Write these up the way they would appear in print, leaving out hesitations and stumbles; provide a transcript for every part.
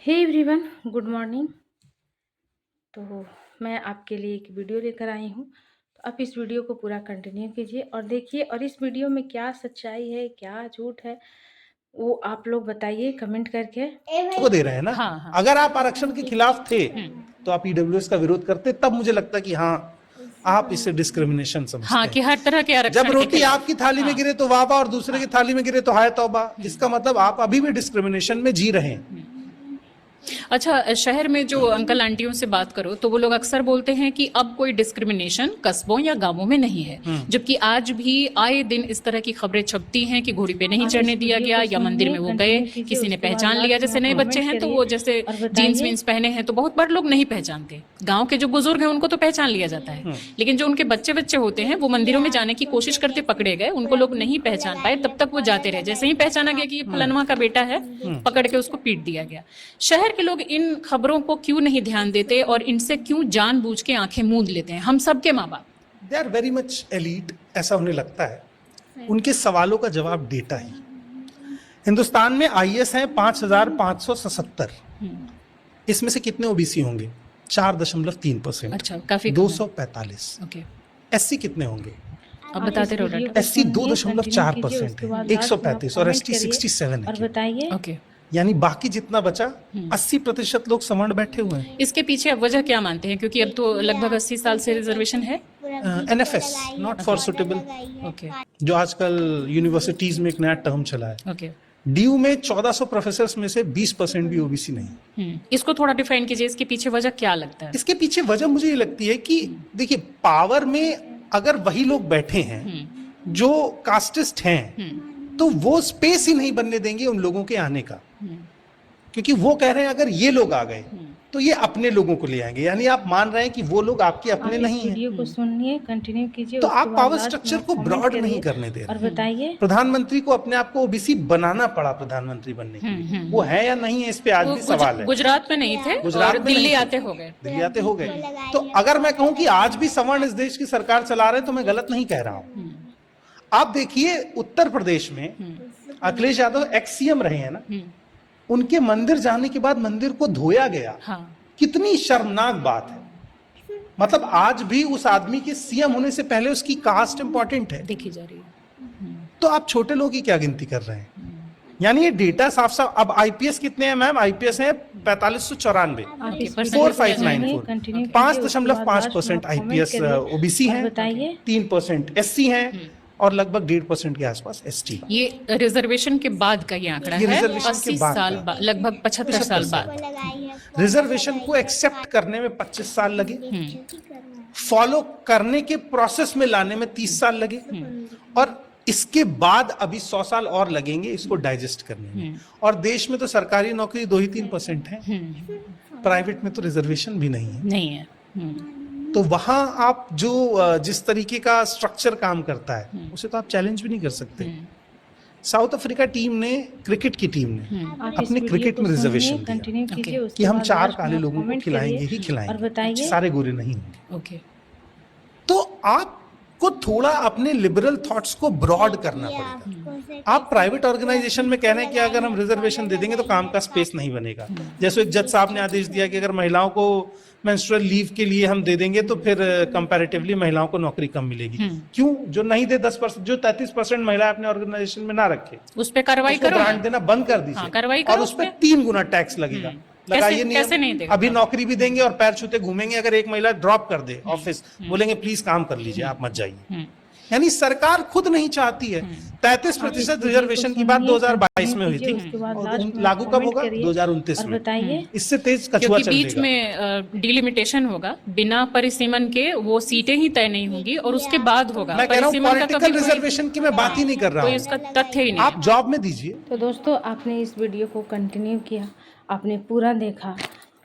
Hey everyone, good morning. तो मैं आपके लिए एक वीडियो लेकर आई हूँ। तो आप इस वीडियो को पूरा कंटिन्यू कीजिए और देखिए, और इस वीडियो में क्या सच्चाई है, क्या झूठ है, वो आप लोग बताइए कमेंट करके। को दे रहे हैं ना। हाँ हाँ। अगर आप आरक्षण के खिलाफ थे तो आप ईडब्ल्यूएस का विरोध करते, तब मुझे लगता कि हाँ, आप इसे डिस्क्रिमिनेशन समझते हाँ, हैं। कि हर तरह के जब आरक्षण के रोटी खिलाफ। आपकी थाली में हाँ गिरे तो वाह वाह और दूसरे की थाली में गिरे तो हाय तौबा। इसका मतलब आप अभी भी डिस्क्रिमिनेशन में जी रहे हैं। अच्छा, शहर में जो अंकल आंटियों से बात करो तो वो लोग अक्सर बोलते हैं कि अब कोई डिस्क्रिमिनेशन कस्बों या गांवों में नहीं है, जबकि आज भी आए दिन इस तरह की खबरें छपती हैं कि घोड़ी पे नहीं चढ़ने दिया गया या मंदिर में वो गए, किसी ने पहचान लिया। जैसे नए बच्चे हैं तो वो जैसे जीन्स वीन्स पहने हैं तो बहुत बार लोग नहीं पहचानते। गाँव के जो बुजुर्ग हैं उनको तो पहचान लिया जाता है, लेकिन जो उनके बच्चे बच्चे होते हैं वो मंदिरों में जाने की कोशिश करते पकड़े गए, उनको लोग नहीं पहचान पाए, तब तक वो जाते रहे। जैसे ही पहचाना गया कि ये फलनवा का बेटा है, पकड़ के उसको पीट दिया गया। शहर के लोग इन खबरों को क्यों नहीं ध्यान देते और इनसे क्यों जानबूझ के आंखें मूंद लेते हैं? हम सबके माँ बाप। They are very much elite, ऐसा उन्हें लगता है। उनके सवालों का जवाब डेटा ही। हिंदुस्तान में आईएएस हैं 5,577। इसमें से कितने ओबीसी होंगे? 4.3%। अच्छा, काफी कम है। 245। ओके, एससी कितने होंगे? अब बताते रहो डाटा। एससी 2.4% है, 135, और एसटी 67 और है। बताइए। ओके, यानी बाकी जितना बचा 80% लोग सवर्ण बैठे हुए हैं। इसके पीछे अब वजह क्या मानते हैं? क्योंकि अब तो लगभग 80 साल से रिजर्वेशन है। NFS, not for suitable, okay जो आजकल यूनिवर्सिटीज में एक नया टर्म चला है। ओके। डीयू में 1400 प्रोफेसर में से 20% भी ओबीसी नहीं। इसको थोड़ा डिफाइन कीजिए, इसके पीछे वजह क्या लगता है? इसके पीछे वजह मुझे ये लगती है कि देखिए, पावर में अगर वही लोग बैठे हैं जो कास्टिस्ट हैं, तो वो स्पेस ही नहीं बनने देंगे उन लोगों के आने का, क्योंकि वो कह रहे हैं अगर ये लोग आ गए तो ये अपने लोगों को ले आएंगे। यानी आप मान रहे हैं कि वो लोग आपके अपने नहीं हैं। वीडियो को सुनिए, कंटिन्यू कीजिए। तो आप पावर स्ट्रक्चर को ब्रॉड नहीं करने दे और रहे। बताइए। प्रधानमंत्री को अपने आप को ओबीसी बनाना पड़ा प्रधानमंत्री बनने के लिए। वो है या नहीं है, इस पे आज भी सवाल है। गुजरात में नहीं थे, गुजरात और में दिल्ली नहीं थे। आते हो गए। दिल्ली आते हो गए। तो अगर मैं कहूं कि आज भी सवर्ण इस देश की सरकार चला रहे, तो मैं गलत नहीं कह रहा हूं। आप देखिए, उत्तर प्रदेश में अखिलेश यादव एक्स सीएम रहे हैं ना, उनके मंदिर जाने के बाद मंदिर को धोया गया। हाँ। कितनी शर्मनाक बात है। मतलब आज भी उस आदमी के सीएम होने से पहले उसकी कास्ट इंपॉर्टेंट है, देखी जा रही है। तो आप छोटे लोगों की क्या गिनती कर रहे हैं? यानी ये डेटा साफ साफ। अब आईपीएस कितने हैं मैम? आईपीएस है 4594, 4594, 5.5% आईपीएस ओबीसी है, 3% एससी है, और लगभग 1.5% के आसपास एसटी। ये रिजर्वेशन के बाद का ये आंकड़ा ये है। रिजर्वेशन 80 के बाद साल का। बाद, लगभग 75 साल बाद। रिजर्वेशन को एक्सेप्ट करने में 25 साल लगे, फॉलो करने के प्रोसेस में लाने में 30 साल लगे, और इसके बाद अभी 100 साल और लगेंगे इसको डाइजेस्ट करने में। और देश में तो सरकारी नौकरी 2-3% है, प्राइवेट में तो रिजर्वेशन भी नहीं है। तो वहां आप जो जिस तरीके का स्ट्रक्चर काम करता है उसे तो आप चैलेंज भी नहीं कर सकते। साउथ अफ्रीका टीम ने, क्रिकेट की टीम ने अपने क्रिकेट में रिजर्वेशन दिया कि हम 4 काले लोगों को खिलाएंगे ही खिलाएंगे, सारे गोरे नहीं होंगे। तो आपको थोड़ा अपने लिबरल थॉट्स को ब्रॉड करना पड़ेगा। आप प्राइवेट ऑर्गेनाइजेशन में कह रहे हैं कि अगर हम रिजर्वेशन दे देंगे तो काम का स्पेस नहीं बनेगा। जैसे एक जज साहब ने आदेश दिया कि अगर महिलाओं को मेंस्ट्रुअल लीव के लिए हम दे देंगे तो फिर कंपैरेटिवली महिलाओं को नौकरी कम मिलेगी। क्यों? जो नहीं दे 10%, जो 33% महिला अपने ऑर्गेनाइजेशन में ना रखे, उस पे कार्रवाई करो, ग्रांट देना बंद कर दीजिए, और उस पर 3 गुना टैक्स लगेगा। लगाइए नियम। अभी नौकरी भी देंगे और पैर छूते घूमेंगे। अगर एक महिला ड्रॉप कर दे ऑफिस, बोलेंगे प्लीज काम कर लीजिए, आप मत जाइए। यानी सरकार खुद नहीं चाहती है। 33% रिजर्वेशन की बात 2022 में हुई थी, और लागू कब होगा? 2029 में। इससे तेज कछुआ चल बीच में डिलिमिटेशन होगा, बिना परिसीमन के वो सीटें ही तय नहीं होंगी, और उसके बाद होगा। मैं कह रहा हूँ पॉलिटिकल रिजर्वेशन की मैं बात ही नहीं कर रहा हूँ, इसका तथ्य ही नहीं। आप जॉब में दीजिए। तो दोस्तों, आपने इस वीडियो को कंटिन्यू किया, आपने पूरा देखा,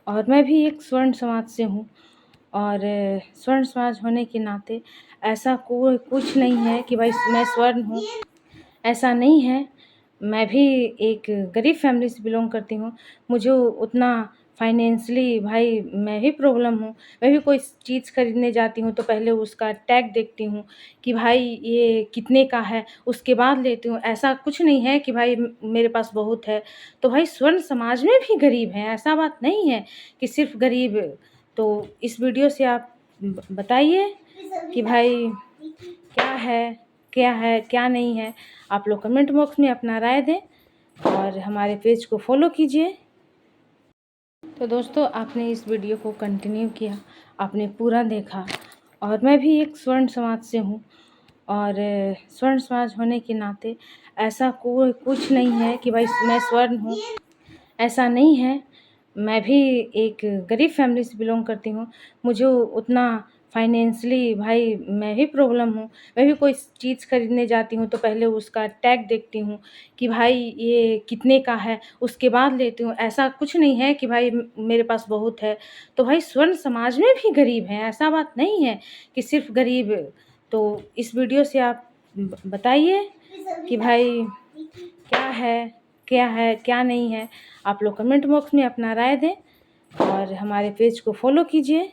और मैं भी एक स्वर्ण समाज से हूँ, और स्वर्ण समाज होने के नाते ऐसा कोई कुछ नहीं है कि भाई मैं स्वर्ण हूँ, ऐसा नहीं है। मैं भी एक गरीब फैमिली से बिलोंग करती हूँ। मुझे उतना फाइनेंशियली भाई मैं भी प्रॉब्लम हूँ। मैं भी कोई चीज़ खरीदने जाती हूँ तो पहले उसका टैग देखती हूँ कि भाई ये कितने का है, उसके बाद लेती हूँ। ऐसा कुछ नहीं है कि भाई मेरे पास बहुत है। तो भाई स्वर्ण समाज में भी गरीब हैं, ऐसा बात नहीं है कि सिर्फ़ गरीब। तो इस वीडियो से आप बताइए कि भाई क्या है, क्या नहीं है। आप लोग कमेंट बॉक्स में अपना राय दें और हमारे पेज को फॉलो कीजिए। तो दोस्तों आपने इस वीडियो को कंटिन्यू किया, आपने पूरा देखा और मैं भी एक स्वर्ण समाज से हूँ और स्वर्ण समाज होने के नाते ऐसा कोई कुछ नहीं है कि भाई मैं स्वर्ण हूँ, ऐसा नहीं है। मैं भी एक गरीब फैमिली से बिलॉन्ग करती हूँ। मुझे उतना फाइनेंशियली भाई मैं भी प्रॉब्लम हूँ। मैं भी कोई चीज़ खरीदने जाती हूँ तो पहले उसका टैग देखती हूँ कि भाई ये कितने का है, उसके बाद लेती हूँ। ऐसा कुछ नहीं है कि भाई मेरे पास बहुत है। तो भाई स्वर्ण समाज में भी गरीब हैं, ऐसा बात नहीं है कि सिर्फ़ गरीब। तो इस वीडियो से आप बताइए कि भाई क्या नहीं है। आप लोग कमेंट बॉक्स में अपना राय दें और हमारे पेज को फॉलो कीजिए।